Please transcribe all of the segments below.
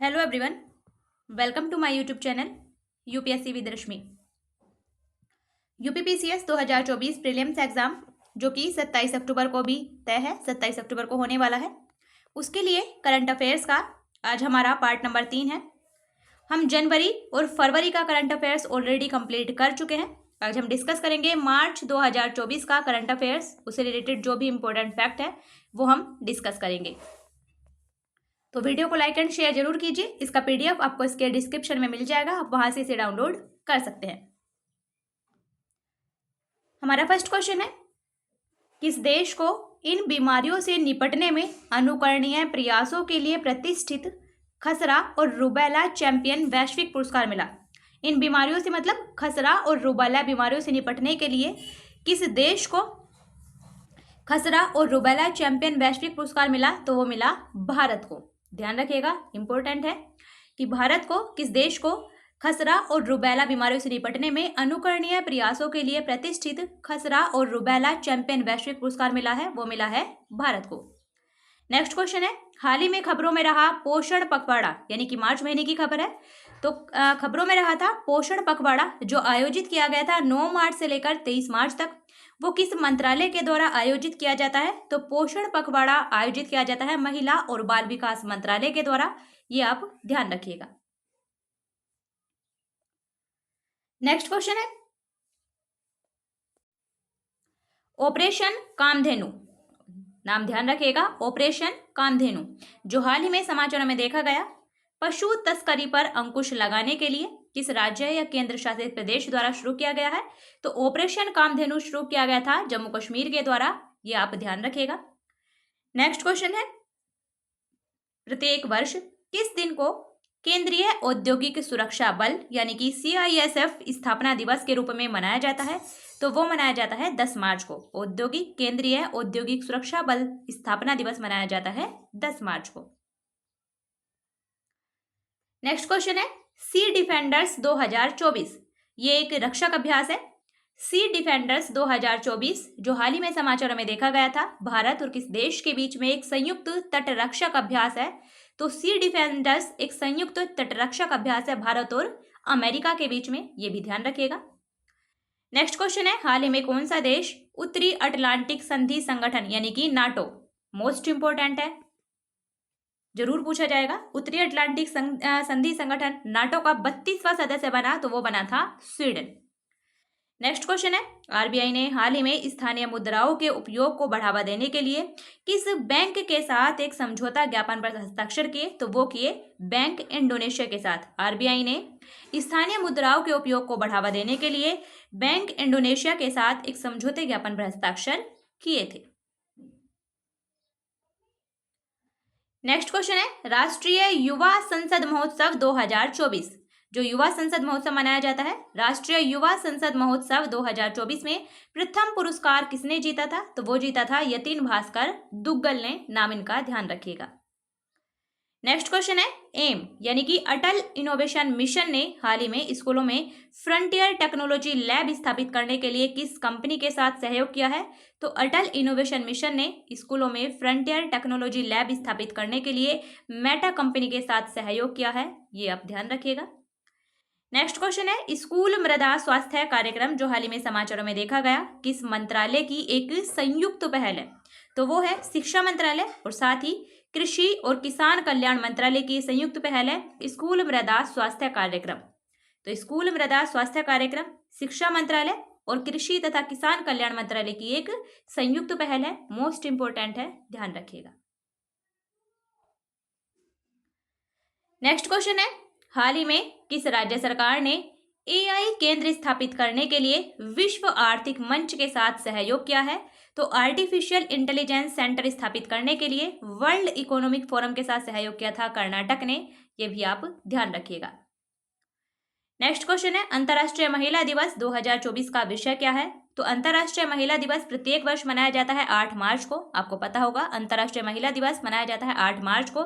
Hello everyone, welcome to my YouTube channel UPSC with Rashmi. UPPCS 2024 prelims exam जो कि 27 अक्टूबर को भी तय है, 27 अक्टूबर को होने वाला है। उसके लिए करंट अफेयर्स का आज हमारा पार्ट नंबर 3 है। हम जनवरी और फरवरी का करंट अफेयर्स ऑलरेडी कंप्लीट कर चुके हैं। आज हम डिस्कस करेंगे मार्च 2024 का करंट अफेयर्स, उससे रिलेटेड जो भी इंपॉर्टेंट फैक्ट है वो हम डिस्कस करेंगे। तो वीडियो को लाइक एंड शेयर जरूर कीजिए। इसका पीडीएफ आपको इसके डिस्क्रिप्शन में मिल जाएगा, आप वहां से इसे डाउनलोड कर सकते हैं। हमारा फर्स्ट क्वेश्चन है, किस देश को इन बीमारियों से निपटने में अनुकरणीय प्रयासों के लिए प्रतिष्ठित खसरा और रूबेला चैंपियन वैश्विक पुरस्कार मिला? इन बीमारियों से मतलब खसरा और रूबेला बीमारियों से निपटने के लिए किस देश को खसरा और रूबेला चैंपियन वैश्विक पुरस्कार मिला? तो वो मिला भारत को। ध्यान रखिएगा, इंपॉर्टेंट है कि भारत को, किस देश को खसरा और रूबेला बीमारियों से निपटने में अनुकरणीय प्रयासों के लिए प्रतिष्ठित खसरा और रूबेला चैंपियन वैश्विक पुरस्कार मिला है? वो मिला है भारत को। नेक्स्ट क्वेश्चन है, हाल ही में खबरों में रहा पोषण पखवाड़ा, यानी कि मार्च महीने की खबर है, तो खबरों में रहा था पोषण पखवाड़ा जो आयोजित किया गया था 9 मार्च से लेकर 23 मार्च तक। वो किस मंत्रालय के द्वारा आयोजित किया जाता है? तो पोषण पखवाड़ा आयोजित किया जाता है महिला और बाल विकास मंत्रालय के द्वारा। ये आप ध्यान रखिएगा। नेक्स्ट क्वेश्चन है, ऑपरेशन कामधेनु, नाम ध्यान रखिएगा, ऑपरेशन कामधेनु, जो हाल ही में समाचारों में देखा गया पशु तस्करी पर अंकुश लगाने के लिए किस राज्य या केंद्र शासित प्रदेश द्वारा शुरू किया गया है? तो ऑपरेशन कामधेनु शुरू किया गया था जम्मू कश्मीर के द्वारा। ये आप ध्यान रखिएगा। नेक्स्ट क्वेश्चन है, प्रत्येक वर्ष किस दिन को केंद्रीय औद्योगिक सुरक्षा बल यानी कि CISF स्थापना दिवस के रूप में मनाया जाता है? तो वो मनाया जाता है 10 मार्च को। औद्योगिक केंद्रीय औद्योगिक सुरक्षा बल स्थापना दिवस मनाया जाता है 10 मार्च को। नेक्स्ट क्वेश्चन है, सी डिफेंडर्स 2024, ये एक रक्षक अभ्यास है। सी डिफेंडर्स 2024 जो हाल ही में समाचारों में देखा गया था, भारत और किस देश के बीच में एक संयुक्त तटरक्षक अभ्यास है? तो सी डिफेंडर्स एक संयुक्त तटरक्षक अभ्यास है भारत और अमेरिका के बीच में, ये भी ध्यान रखिएगा। नेक्स्ट क्वेश्चन है, हाल ही में कौन सा देश उत्तरी अटलांटिक संधि संगठन यानी कि नाटो, मोस्ट इंपोर्टेंट है, जरूर पूछा जाएगा, उत्तरी अटलांटिक संधि संगठन नाटो का 32वां सदस्य बना? तो वो बना था स्वीडन। नेक्स्ट क्वेश्चन है, आरबीआई ने हाल ही में स्थानीय मुद्राओं के उपयोग को बढ़ावा देने के लिए किस बैंक के साथ एक समझौता ज्ञापन पर हस्ताक्षर किए? तो वो किए बैंक इंडोनेशिया के साथ। आरबीआई ने स्थानीय मुद्राओं के उपयोग को बढ़ावा देने के लिए बैंक इंडोनेशिया के साथ एक समझौते ज्ञापन पर हस्ताक्षर किए थे। नेक्स्ट क्वेश्चन है, राष्ट्रीय युवा संसद महोत्सव 2024, जो युवा संसद महोत्सव मनाया जाता है, राष्ट्रीय युवा संसद महोत्सव 2024 में प्रथम पुरस्कार किसने जीता था? तो वो जीता था यतीन भास्कर दुग्गल ने, नाम इनका ध्यान रखिएगा। नेक्स्ट क्वेश्चन है, एम यानी कि अटल इनोवेशन मिशन ने हाल ही में स्कूलों में फ्रंटियर टेक्नोलॉजी लैब स्थापित करने के लिए किस कंपनी के साथ सहयोग किया है? तो अटल इनोवेशन मिशन ने स्कूलों में फ्रंटियर टेक्नोलॉजी लैब स्थापित करने के लिए मेटा कंपनी के साथ सहयोग किया है, ये आप ध्यान रखिएगा। नेक्स्ट क्वेश्चन है, स्कूल मृदा स्वास्थ्य कार्यक्रम जो हाल ही में समाचारों में देखा गया किस मंत्रालय की एक संयुक्त पहल है? तो वो है शिक्षा मंत्रालय और साथ ही कृषि और किसान कल्याण मंत्रालय की संयुक्त पहल है स्कूल मृदा स्वास्थ्य कार्यक्रम। तो स्कूल मृदा स्वास्थ्य कार्यक्रम शिक्षा मंत्रालय और कृषि तथा किसान कल्याण मंत्रालय की एक संयुक्त पहल है, मोस्ट इंपोर्टेंट है, ध्यान रखिएगा। नेक्स्ट क्वेश्चन है, हाल ही में किस राज्य सरकार ने AI केंद्र स्थापित करने के लिए विश्व आर्थिक मंच के साथ सहयोग किया है? तो आर्टिफिशियल इंटेलिजेंस सेंटर स्थापित करने के लिए वर्ल्ड इकोनॉमिक फोरम के साथ सहयोग किया था कर्नाटक ने, ये भी आप ध्यान रखिएगा। नेक्स्ट क्वेश्चन है, अंतर्राष्ट्रीय महिला दिवस 2024 का विषय क्या है? तो अंतर्राष्ट्रीय महिला दिवस प्रत्येक वर्ष मनाया जाता है 8 मार्च को, आपको पता होगा अंतर्राष्ट्रीय महिला दिवस मनाया जाता है 8 मार्च को।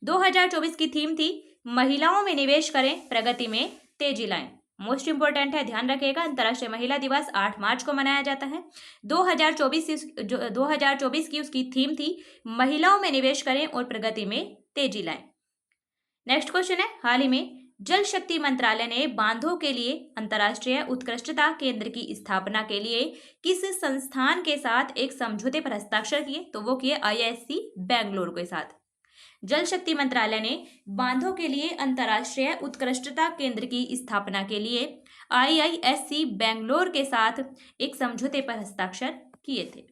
2024 की थीम थी महिलाओं में निवेश करें, प्रगति में तेजी लाएं, मोस्ट इंपोर्टेंट है, ध्यान रखिएगा। अंतर्राष्ट्रीय महिला दिवस 8 मार्च को मनाया जाता है। 2024 की उसकी थीम थी महिलाओं में निवेश करें और प्रगति में तेजी लाएं। नेक्स्ट क्वेश्चन है, हाल ही में जल शक्ति मंत्रालय ने बांधों के लिए अंतर्राष्ट्रीय उत्कृष्टता केंद्र की स्थापना के लिए किस संस्थान के साथ एक समझौते पर हस्ताक्षर किए? तो वो किए IISc बेंगलुरु के साथ। जल शक्ति मंत्रालय ने बांधों के लिए अंतर्राष्ट्रीय उत्कृष्टता केंद्र की स्थापना के लिए IISc बेंगलुरु के साथ एक समझौते पर हस्ताक्षर किए थे।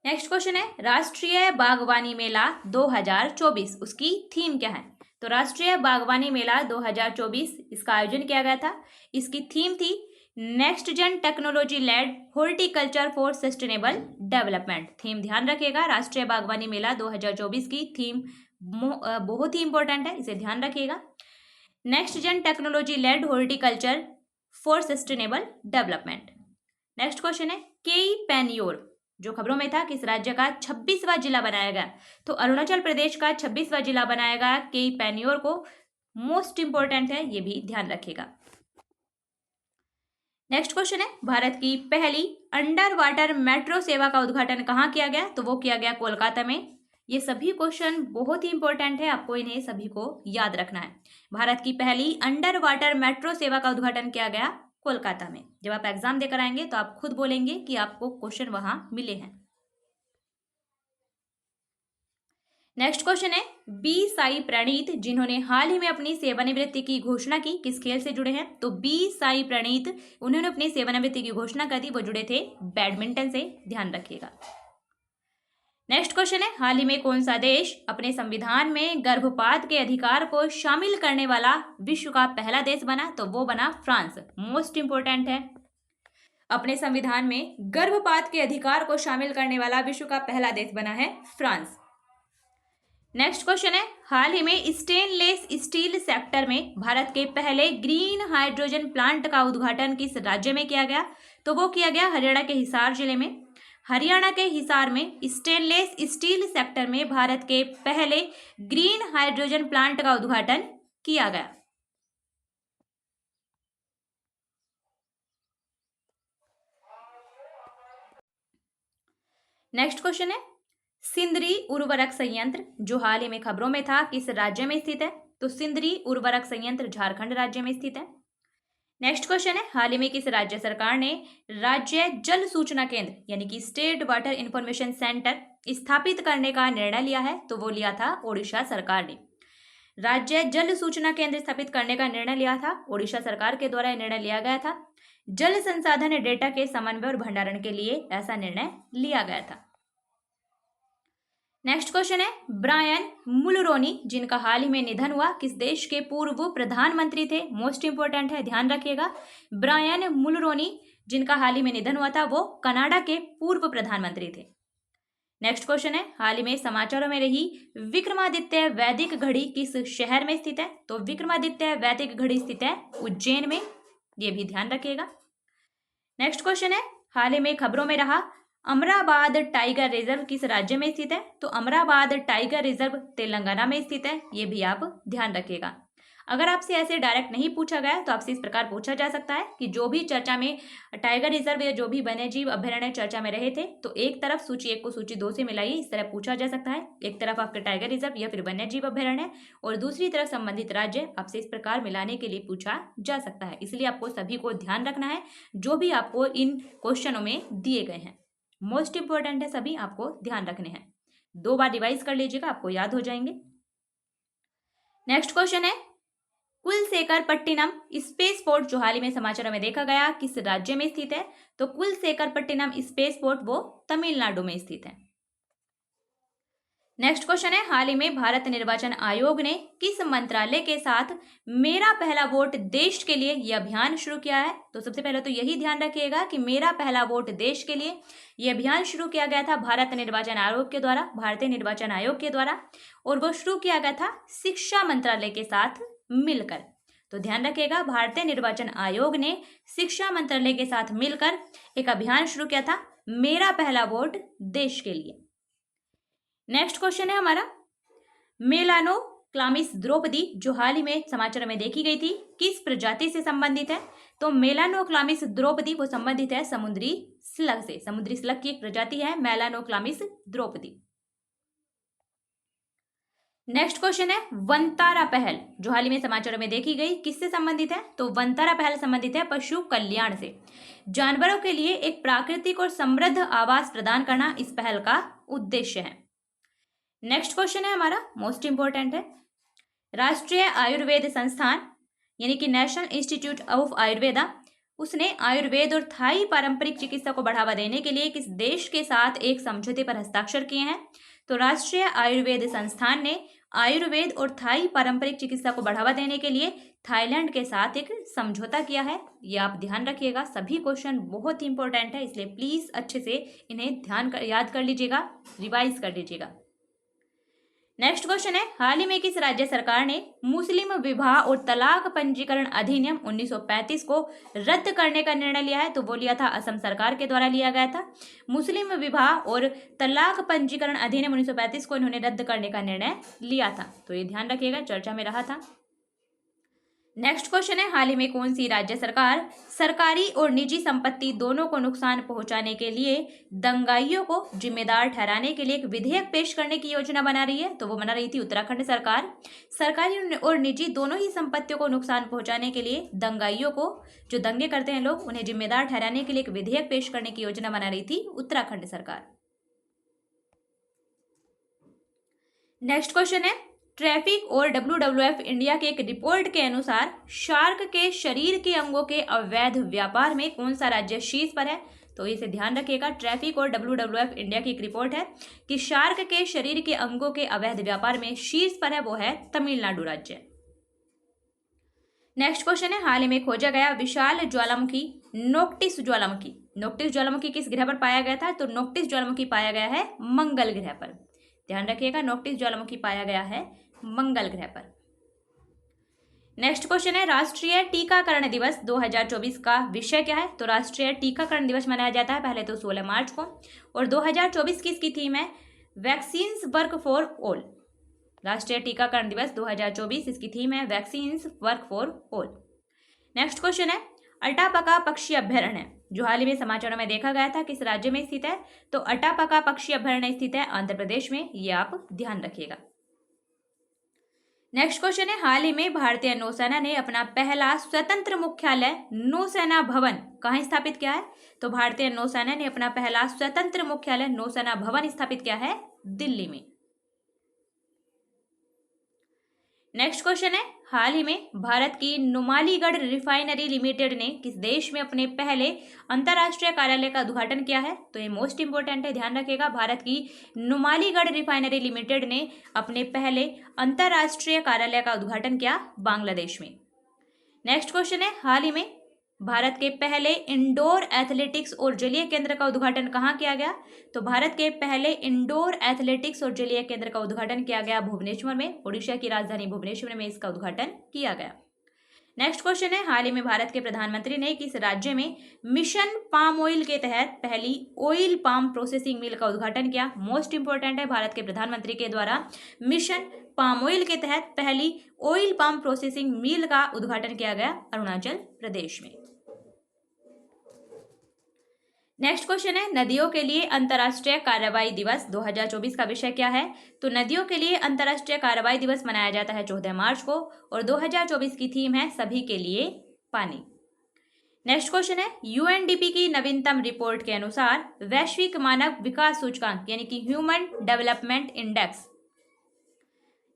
नेक्स्ट क्वेश्चन है, राष्ट्रीय बागवानी मेला 2024 उसकी थीम क्या है? तो राष्ट्रीय बागवानी मेला 2024 इसका आयोजन किया गया था। इसकी थीम थी next gen technology led horticulture for sustainable development. Theme ध्यान रखिएगा, राष्ट्रीय बागवानी मेला 2024 की थीम बहुत ही इंपॉर्टेंट है, इसे ध्यान रखिएगा। Next gen technology led horticulture for sustainable development. Next question है, केई पेन्योर जो खबरों में था किस राज्य का 26वां जिला बनाया गया? तो अरुणाचल प्रदेश का 26वां जिला बनाया गया केई पेन्योर को। मोस्ट इंपॉर्टेंट है, ये भी ध्यान रखेगा। नेक्स्ट क्वेश्चन है, भारत की पहली अंडर वाटर मेट्रो सेवा का उद्घाटन कहाँ किया गया? तो वो किया गया कोलकाता में। ये सभी क्वेश्चन बहुत ही इंपॉर्टेंट है, आपको इन्हें सभी को याद रखना है। भारत की पहली अंडर वाटर मेट्रो सेवा का उद्घाटन किया गया कोलकाता में। जब आप एग्जाम देकर आएंगे तो आप खुद बोलेंगे कि आपको क्वेश्चन वहां मिले हैं। नेक्स्ट क्वेश्चन है, बी साई प्रणीत जिन्होंने हाल ही में अपनी सेवानिवृत्ति की घोषणा की किस खेल से जुड़े हैं? तो बी साई प्रणीत उन्होंने अपनी सेवानिवृत्ति की घोषणा कर दी, वो जुड़े थे बैडमिंटन से, ध्यान रखिएगा। नेक्स्ट क्वेश्चन है, हाल ही में कौन सा देश अपने संविधान में गर्भपात के अधिकार को शामिल करने वाला विश्व का पहला देश बना? तो वो बना फ्रांस। मोस्ट इंपोर्टेंट है, अपने संविधान में गर्भपात के अधिकार को शामिल करने वाला विश्व का पहला देश बना है फ्रांस। नेक्स्ट क्वेश्चन है, हाल ही में स्टेनलेस स्टील सेक्टर में भारत के पहले ग्रीन हाइड्रोजन प्लांट का उद्घाटन किस राज्य में किया गया? तो वो किया गया हरियाणा के हिसार जिले में। हरियाणा के हिसार में स्टेनलेस स्टील सेक्टर में भारत के पहले ग्रीन हाइड्रोजन प्लांट का उद्घाटन किया गया। नेक्स्ट क्वेश्चन है, सिंदरी उर्वरक संयंत्र जो हाल ही में खबरों में था किस राज्य में स्थित है? तो सिंदरी उर्वरक संयंत्र झारखंड राज्य में स्थित है। नेक्स्ट क्वेश्चन है, हाल ही में किस राज्य सरकार ने राज्य जल सूचना केंद्र यानी कि स्टेट वाटर इंफॉर्मेशन सेंटर स्थापित करने का निर्णय लिया है? तो वो लिया था ओडिशा सरकार ने। राज्य जल सूचना केंद्र स्थापित करने का निर्णय लिया था, ओडिशा सरकार के द्वारा यह निर्णय लिया गया था। जल संसाधन डेटा के समन्वय और भंडारण के लिए ऐसा निर्णय लिया गया था। नेक्स्ट क्वेश्चन है, ब्रायन मुलरोनी जिनका हाल ही में निधन हुआ किस देश के पूर्व प्रधानमंत्री थे? मोस्ट इंपोर्टेंट है, ध्यान रखिएगा। ब्रायन मुलरोनी जिनका हाल ही में निधन हुआ था वो कनाडा के पूर्व प्रधानमंत्री थे। नेक्स्ट क्वेश्चन है, हाल ही में समाचारों में रही विक्रमादित्य वैदिक घड़ी किस शहर में स्थित है? तो विक्रमादित्य वैदिक घड़ी स्थित है उज्जैन में, ये भी ध्यान रखिएगा। नेक्स्ट क्वेश्चन है, हाल ही में खबरों में रहा अमराबाद टाइगर रिजर्व किस राज्य में स्थित है? तो अमराबाद टाइगर रिजर्व तेलंगाना में स्थित है, ये भी आप ध्यान रखिएगा। अगर आपसे ऐसे डायरेक्ट नहीं पूछा गया तो आपसे इस प्रकार पूछा जा सकता है कि जो भी चर्चा में टाइगर रिजर्व या जो भी वन्यजीव अभ्यारण्य चर्चा में रहे थे तो एक तरफ सूची 1 को सूची 2 से मिलाइए, इस तरह पूछा जा सकता है। एक तरफ आपके टाइगर रिजर्व या फिर वन्यजीव अभ्यारण्य और दूसरी तरफ संबंधित राज्य, आपसे इस प्रकार मिलाने के लिए पूछा जा सकता है। इसलिए आपको सभी को ध्यान रखना है जो भी आपको इन क्वेश्चनों में दिए गए हैं। मोस्ट इंपोर्टेंट है, सभी आपको ध्यान रखने हैं। 2 बार रिवाइज कर लीजिएगा, आपको याद हो जाएंगे। नेक्स्ट क्वेश्चन है, कुलशेखरपट्टिनम स्पेस पोर्ट जो हाल ही में समाचारों में देखा गया किस राज्य में स्थित है? तो कुलशेखरपट्टिनम स्पेस पोर्ट वो तमिलनाडु में स्थित है। नेक्स्ट क्वेश्चन है, हाल ही में भारत निर्वाचन आयोग ने किस मंत्रालय के साथ मेरा पहला वोट देश के लिए यह अभियान शुरू किया है? तो सबसे पहले तो यही ध्यान रखिएगा कि मेरा पहला वोट देश के लिए यह अभियान शुरू किया गया था भारत निर्वाचन आयोग के द्वारा, भारतीय निर्वाचन आयोग के द्वारा, और वो शुरू किया गया था शिक्षा मंत्रालय के साथ मिलकर। तो ध्यान रखिएगा, भारतीय निर्वाचन आयोग ने शिक्षा मंत्रालय के साथ मिलकर एक अभियान शुरू किया था मेरा पहला वोट देश के लिए। नेक्स्ट क्वेश्चन है हमारा, मेलानोक्लामिस द्रौपदी जो हाल ही में समाचार में देखी गई थी किस प्रजाति से संबंधित है? तो मेलानोक्लामिस द्रौपदी वो संबंधित है समुद्री स्लग से। समुद्री स्लग की एक प्रजाति है मेलानोक्लामिस द्रौपदी। नेक्स्ट क्वेश्चन है वनतारा पहल, जो हाल ही में समाचारों में देखी गई, किससे संबंधित है? तो वनतारा पहल संबंधित है पशु कल्याण से। जानवरों के लिए एक प्राकृतिक और समृद्ध आवास प्रदान करना इस पहल का उद्देश्य है। नेक्स्ट क्वेश्चन है हमारा मोस्ट इंपोर्टेंट है, राष्ट्रीय आयुर्वेद संस्थान यानी कि नेशनल इंस्टीट्यूट ऑफ आयुर्वेदा, उसने आयुर्वेद और थाई पारंपरिक चिकित्सा को बढ़ावा देने के लिए किस देश के साथ एक समझौते पर हस्ताक्षर किए हैं? तो राष्ट्रीय आयुर्वेद संस्थान ने आयुर्वेद और थाई पारंपरिक चिकित्सा को बढ़ावा देने के लिए थाईलैंड के साथ एक समझौता किया है। ये आप ध्यान रखिएगा, सभी क्वेश्चन बहुत ही इंपॉर्टेंट है, इसलिए प्लीज अच्छे से इन्हें याद कर लीजिएगा, रिवाइज कर लीजिएगा। नेक्स्ट क्वेश्चन है, हाल ही में किस राज्य सरकार ने मुस्लिम विवाह और तलाक पंजीकरण अधिनियम 1935 को रद्द करने का निर्णय लिया है? तो वो लिया था असम सरकार के द्वारा लिया गया था। मुस्लिम विवाह और तलाक पंजीकरण अधिनियम 1935 को इन्होंने रद्द करने का निर्णय लिया था, तो ये ध्यान रखिएगा, चर्चा में रहा था। नेक्स्ट क्वेश्चन है, हाल ही में कौन सी राज्य सरकार सरकारी और निजी संपत्ति दोनों को नुकसान पहुंचाने के लिए दंगाइयों को जिम्मेदार ठहराने के लिए एक विधेयक पेश करने की योजना बना रही है? तो वो बना रही थी उत्तराखंड सरकार। सरकारी और निजी दोनों ही संपत्तियों को नुकसान पहुंचाने के लिए दंगाइयों को, जो दंगे करते हैं लोग, उन्हें जिम्मेदार ठहराने के लिए एक विधेयक पेश करने की योजना बना रही थी उत्तराखंड सरकार। नेक्स्ट क्वेश्चन है, ट्रैफिक और WWF इंडिया के एक रिपोर्ट के अनुसार शार्क के शरीर के अंगों के अवैध व्यापार में कौन सा राज्य शीर्ष पर है? तो इसे ध्यान रखिएगा, ट्रैफिक और WWF इंडिया की एक रिपोर्ट है कि शार्क के शरीर के अंगों के अवैध व्यापार में शीर्ष पर है, वो है तमिलनाडु राज्य। नेक्स्ट क्वेश्चन है, हाल ही में खोजा गया विशाल ज्वालामुखी नोक्टिस ज्वालामुखी, नोक्टिस ज्वालामुखी किस ग्रह पर पाया गया था? तो नोक्टिस ज्वालामुखी पाया गया है मंगल ग्रह पर, ध्यान रखिएगा, नोक्टिस ज्वालामुखी पाया गया है मंगल ग्रह पर। नेक्स्ट क्वेश्चन है, राष्ट्रीय टीकाकरण दिवस 2024 का विषय क्या है? तो राष्ट्रीय टीकाकरण दिवस मनाया जाता है पहले तो 16 मार्च को, और 2024 की इसकी थीम है वैक्सीन्स वर्क फॉर ऑल। राष्ट्रीय टीकाकरण दिवस 2024 इसकी थीम है vaccines work for all. Next question है, अटापका पक्षी अभ्यारण्य, जो हाल ही में समाचारों में देखा गया था, किस राज्य में स्थित है? तो अटापका पक्षी अभ्यारण्य स्थित है आंध्र प्रदेश में, ये आप ध्यान रखिएगा। नेक्स्ट क्वेश्चन है, हाल ही में भारतीय नौसेना ने अपना पहला स्वतंत्र मुख्यालय नौसेना भवन कहाँ स्थापित किया है? तो भारतीय नौसेना ने अपना पहला स्वतंत्र मुख्यालय नौसेना भवन स्थापित किया है दिल्ली में। नेक्स्ट क्वेश्चन है, हाल ही में भारत की नुमालीगढ़ रिफाइनरी लिमिटेड ने किस देश में अपने पहले अंतर्राष्ट्रीय कार्यालय का उद्घाटन किया है? तो ये मोस्ट इंपोर्टेंट है, ध्यान रखिएगा, भारत की नुमालीगढ़ रिफाइनरी लिमिटेड ने अपने पहले अंतर्राष्ट्रीय कार्यालय का उद्घाटन किया बांग्लादेश में। नेक्स्ट क्वेश्चन है, हाल ही में भारत के पहले इंडोर एथलेटिक्स और जलीय केंद्र का उद्घाटन कहाँ किया गया? तो भारत के पहले इंडोर एथलेटिक्स और जलीय केंद्र का उद्घाटन किया गया भुवनेश्वर में, ओडिशा की राजधानी भुवनेश्वर में इसका उद्घाटन किया गया। नेक्स्ट क्वेश्चन है, हाल ही में भारत के प्रधानमंत्री ने किस राज्य में मिशन पाम ऑयल के तहत पहली ऑयल पाम प्रोसेसिंग मिल का उद्घाटन किया? मोस्ट इंपोर्टेंट है, भारत के प्रधानमंत्री के द्वारा मिशन पाम ऑयल के तहत पहली ऑयल पाम प्रोसेसिंग मिल का उद्घाटन किया गया अरुणाचल प्रदेश में। नेक्स्ट क्वेश्चन है, नदियों के लिए अंतर्राष्ट्रीय कार्रवाई दिवस 2024 का विषय क्या है? तो नदियों के लिए अंतर्राष्ट्रीय कार्रवाई दिवस मनाया जाता है 14 मार्च को, और 2024 की थीम है सभी के लिए पानी। नेक्स्ट क्वेश्चन है, UNDP की नवीनतम रिपोर्ट के अनुसार वैश्विक मानव विकास सूचकांक यानी कि human development index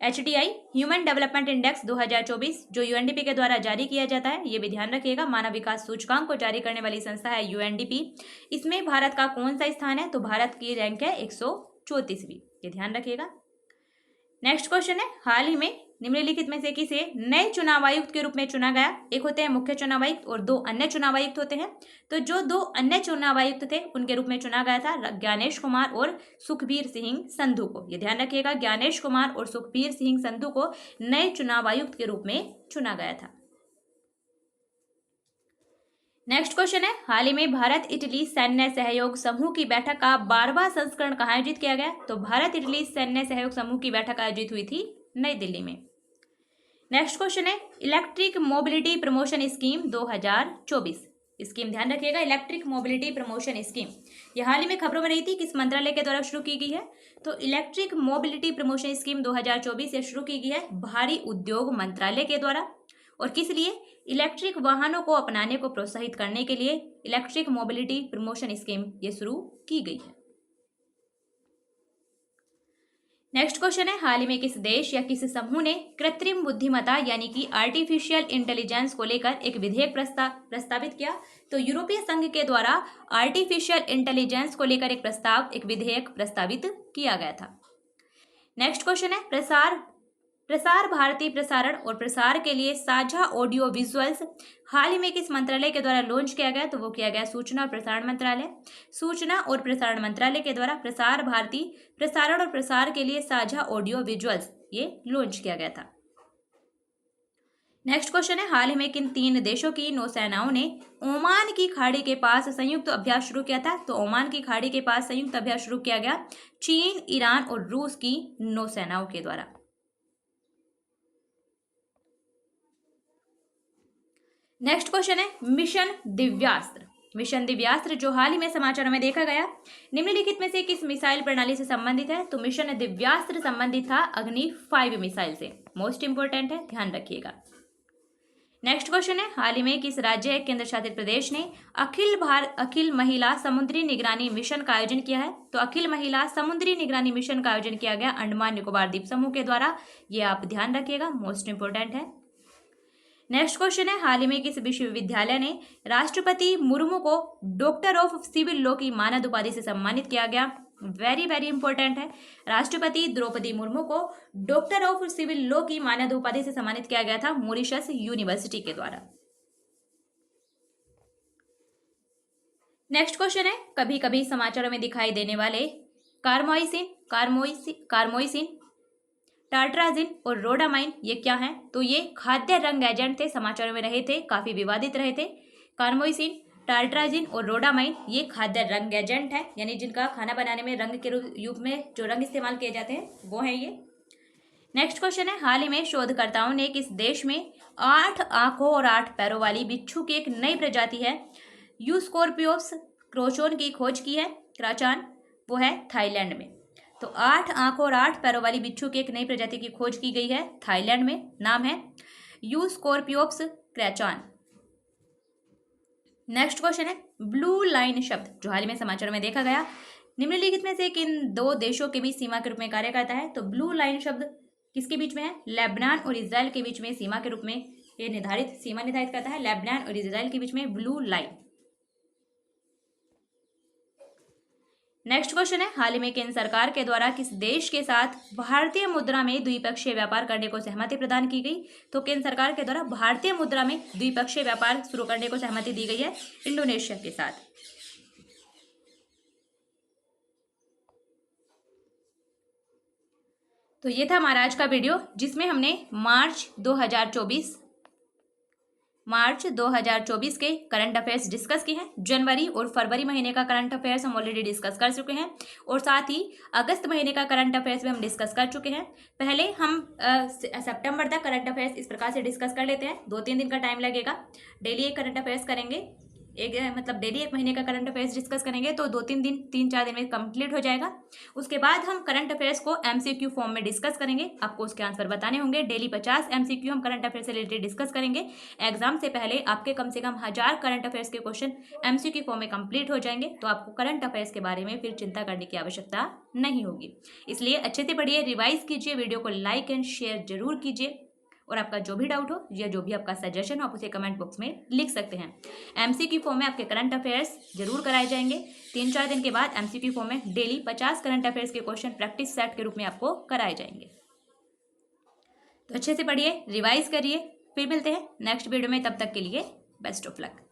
HDI human development index 2024 जो UNDP के द्वारा जारी किया जाता है, ये भी ध्यान रखिएगा, मानव विकास सूचकांक को जारी करने वाली संस्था है UNDP। इसमें भारत का कौन सा स्थान है? तो भारत की रैंक है 134वीं, ये ध्यान रखिएगा। नेक्स्ट क्वेश्चन है, हाल ही में निम्नलिखित में से किसे नए चुनाव आयुक्त के रूप में चुना गया? एक होते हैं मुख्य चुनाव आयुक्त और 2 अन्य चुनाव आयुक्त होते हैं। तो जो 2 अन्य चुनाव आयुक्त थे उनके रूप में चुना गया था ज्ञानेश कुमार और सुखबीर सिंह संधू को, ये ध्यान रखिएगा, ज्ञानेश कुमार और सुखबीर सिंह संधू को नए चुनाव आयुक्त के रूप में चुना गया था। नेक्स्ट क्वेश्चन है, हाल ही में भारत इटली सैन्य सहयोग समूह की बैठक का 12वां संस्करण कहाँ आयोजित किया गया? तो भारत इटली सैन्य सहयोग समूह की बैठक आयोजित हुई थी नई दिल्ली में। नेक्स्ट क्वेश्चन है, electric mobility promotion scheme 2024 scheme ध्यान रखिएगा, इलेक्ट्रिक मोबिलिटी प्रमोशन स्कीम। यह हाल ही में खबरों में रही थी, किस मंत्रालय के द्वारा शुरू की गई है? तो इलेक्ट्रिक मोबिलिटी प्रमोशन स्कीम 2024 से शुरू की गई है भारी उद्योग मंत्रालय के द्वारा। और किस लिए? इलेक्ट्रिक वाहनों को अपनाने को प्रोत्साहित करने के लिए इलेक्ट्रिक मोबिलिटी प्रमोशन स्कीम ये शुरू की गई है। नेक्स्ट क्वेश्चन है, हाल ही में किस देश या किस समूह ने कृत्रिम बुद्धिमत्ता यानी कि आर्टिफिशियल इंटेलिजेंस को लेकर एक विधेयक प्रस्तावित किया? तो यूरोपीय संघ के द्वारा आर्टिफिशियल इंटेलिजेंस को लेकर एक विधेयक प्रस्तावित किया गया था। नेक्स्ट क्वेश्चन है, प्रसार भारती प्रसारण और प्रसार के लिए साझा ऑडियो विजुअल्स हाल ही में किस मंत्रालय के द्वारा लॉन्च किया गया? तो वो किया गया सूचना और प्रसारण मंत्रालय। सूचना और प्रसारण मंत्रालय के द्वारा प्रसार भारती प्रसारण और प्रसार के लिए साझा ऑडियो विजुअल्स ये लॉन्च किया गया था। नेक्स्ट क्वेश्चन है, हाल ही में किन 3 देशों की नौसेनाओं ने ओमान की खाड़ी के पास संयुक्त अभ्यास शुरू किया था? तो ओमान की खाड़ी के पास संयुक्त अभ्यास शुरू किया गया चीन, ईरान और रूस की नौसेनाओं के द्वारा। नेक्स्ट क्वेश्चन है, मिशन दिव्यास्त्र। मिशन दिव्यास्त्र जो हाल ही में समाचारों में देखा गया, निम्नलिखित में से किस मिसाइल प्रणाली से संबंधित है? तो मिशन दिव्यास्त्र संबंधित था अग्नि 5 मिसाइल से। मोस्ट इंपोर्टेंट है, ध्यान रखिएगा। नेक्स्ट क्वेश्चन है, हाल ही में किस राज्य केंद्र शासित प्रदेश ने अखिल महिला समुद्री निगरानी मिशन का आयोजन किया है? तो अखिल महिला समुद्री निगरानी मिशन का आयोजन किया गया अंडमान निकोबार द्वीप समूह के द्वारा। ये आप ध्यान रखिएगा, मोस्ट इंपोर्टेंट है। नेक्स्ट क्वेश्चन है, हाल ही में किस विश्वविद्यालय ने राष्ट्रपति मुर्मू को डॉक्टर ऑफ सिविल लॉ की मानद उपाधि से सम्मानित किया गया? वेरी वेरी इंपॉर्टेंट है, राष्ट्रपति द्रौपदी मुर्मू को डॉक्टर ऑफ सिविल लॉ की मानद उपाधि से सम्मानित किया गया था मॉरिशस यूनिवर्सिटी के द्वारा। नेक्स्ट क्वेश्चन है, कभी कभी समाचारों में दिखाई देने वाले कार्मोइसिन, टार्ट्राजिन और रोडामाइन ये क्या हैं? तो ये खाद्य रंग एजेंट थे, समाचारों में रहे थे, काफी विवादित रहे थे। कार्मोइसिन, टार्ट्राजिन और रोडामाइन ये खाद्य रंग एजेंट है, यानी जिनका खाना बनाने में रंग के रूप में जो रंग इस्तेमाल किए जाते हैं वो है ये। नेक्स्ट क्वेश्चन है, हाल ही में शोधकर्ताओं ने किस देश में 8 आंखों और 8 पैरों वाली बिच्छू की एक नई प्रजाति है यूस्कोर्पियोस क्रोचोन की खोज की है? क्राचान, वो है थाईलैंड में। तो 8 आंखों और 8 पैरों वाली बिच्छू की एक नई प्रजाति की खोज की गई है थाईलैंड में, नाम है यूस्कोर्पियोप्स क्रेचान। नेक्स्ट क्वेश्चन है, ब्लू लाइन शब्द जो हाल ही में समाचारों में देखा गया, निम्नलिखित में से किन 2 देशों के बीच सीमा के रूप में कार्य करता है? तो ब्लू लाइन शब्द किसके बीच में है? लेबनान और इजराइल के बीच में सीमा के रूप में ये सीमा निर्धारित करता है, लेबनान और इजराइल के बीच में ब्लू लाइन। नेक्स्ट क्वेश्चन है, हाल ही में केंद्र सरकार के द्वारा किस देश के साथ भारतीय मुद्रा में द्विपक्षीय व्यापार करने को सहमति प्रदान की गई? तो केंद्र सरकार के द्वारा भारतीय मुद्रा में द्विपक्षीय व्यापार शुरू करने को सहमति दी गई है इंडोनेशिया के साथ। तो ये था हमारा आज का वीडियो, जिसमें हमने मार्च 2024 के करंट अफेयर्स डिस्कस किए हैं। जनवरी और फरवरी महीने का करंट अफेयर्स हम ऑलरेडी डिस्कस कर चुके हैं, और साथ ही अगस्त महीने का करंट अफेयर्स भी हम डिस्कस कर चुके हैं। पहले हम सितंबर तक करंट अफेयर्स इस प्रकार से डिस्कस कर लेते हैं। 2-3 दिन का टाइम लगेगा, डेली एक करंट अफेयर्स करेंगे, डेली एक महीने का करंट अफेयर्स डिस्कस करेंगे, तो 3-4 दिन में कंप्लीट हो जाएगा। उसके बाद हम करंट अफेयर्स को MCQ फॉर्म में डिस्कस करेंगे, आपको उसके आंसर बताने होंगे। डेली 50 MCQ हम करंट अफेयर्स से रिलेटेड डिस्कस करेंगे। एग्जाम से पहले आपके कम से कम 1000 करंट अफेयर्स के क्वेश्चन MCQ फॉर्म में कंप्लीट हो जाएंगे, तो आपको करंट अफेयर्स के बारे में फिर चिंता करने की आवश्यकता नहीं होगी। इसलिए अच्छे से पढ़िए, रिवाइज कीजिए, वीडियो को लाइक एंड शेयर जरूर कीजिए, और आपका जो भी डाउट हो या जो भी आपका सजेशन हो आप उसे कमेंट बॉक्स में लिख सकते हैं। MCQ फॉर्म में आपके करंट अफेयर्स जरूर कराए जाएंगे। 3-4 दिन के बाद MCQ फॉर्म में डेली 50 करंट अफेयर्स के क्वेश्चन प्रैक्टिस सेट के रूप में आपको कराए जाएंगे। तो अच्छे से पढ़िए, रिवाइज करिए, फिर मिलते हैं नेक्स्ट वीडियो में। तब तक के लिए बेस्ट ऑफ लक।